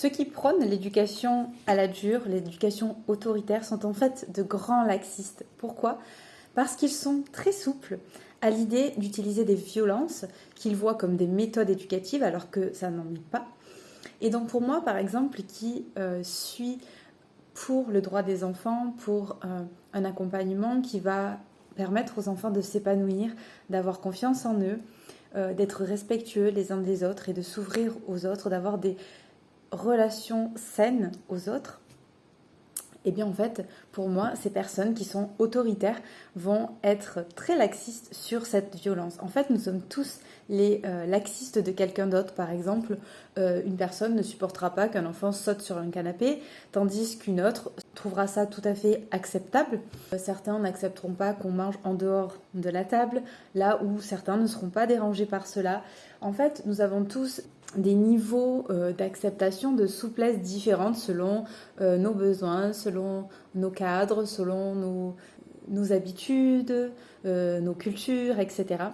Ceux qui prônent l'éducation à la dure, l'éducation autoritaire, sont en fait de grands laxistes. Pourquoi? Parce qu'ils sont très souples à l'idée d'utiliser des violences qu'ils voient comme des méthodes éducatives alors que ça n'en est pas. Et donc pour moi, par exemple, qui suis pour le droit des enfants, pour un accompagnement qui va permettre aux enfants de s'épanouir, d'avoir confiance en eux, d'être respectueux les uns des autres et de s'ouvrir aux autres, d'avoir des relations saines aux autres, et bien en fait, pour moi, ces personnes qui sont autoritaires vont être très laxistes sur cette violence. En fait, nous sommes tous les laxistes de quelqu'un d'autre. Par exemple, une personne ne supportera pas qu'un enfant saute sur un canapé, tandis qu'une autre trouvera ça tout à fait acceptable. Certains n'accepteront pas qu'on mange en dehors de la table, là où certains ne seront pas dérangés par cela. En fait, nous avons tous des niveaux d'acceptation, de souplesse différentes selon nos besoins, selon nos cadres, selon nos habitudes, nos cultures, etc.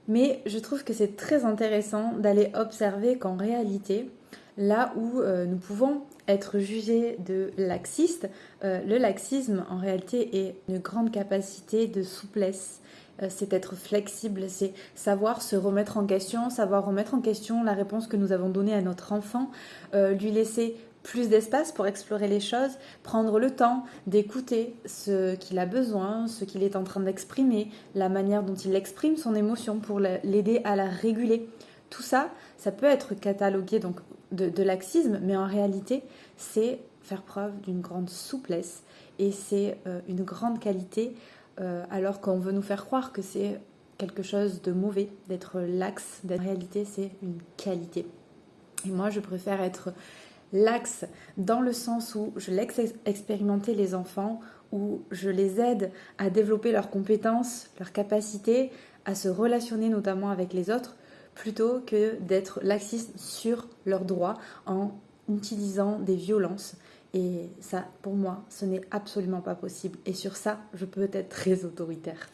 Mais je trouve que c'est très intéressant d'aller observer qu'en réalité, là où nous pouvons être jugés de laxistes, le laxisme en réalité est une grande capacité de souplesse. C'est être flexible, c'est savoir se remettre en question, savoir remettre en question la réponse que nous avons donnée à notre enfant, lui laisser plus d'espace pour explorer les choses, prendre le temps d'écouter ce qu'il a besoin, ce qu'il est en train d'exprimer, la manière dont il exprime son émotion pour l'aider à la réguler. Tout ça, ça peut être catalogué donc de laxisme, mais en réalité, c'est faire preuve d'une grande souplesse et c'est une grande qualité alors qu'on veut nous faire croire que c'est quelque chose de mauvais d'être laxe. En réalité, c'est une qualité. Et moi, je préfère être laxe dans le sens où je laisse expérimenter les enfants, où je les aide à développer leurs compétences, leurs capacités, à se relationner notamment avec les autres, plutôt que d'être laxiste sur leurs droits en utilisant des violences. Et ça, pour moi, ce n'est absolument pas possible. Et sur ça, je peux être très autoritaire.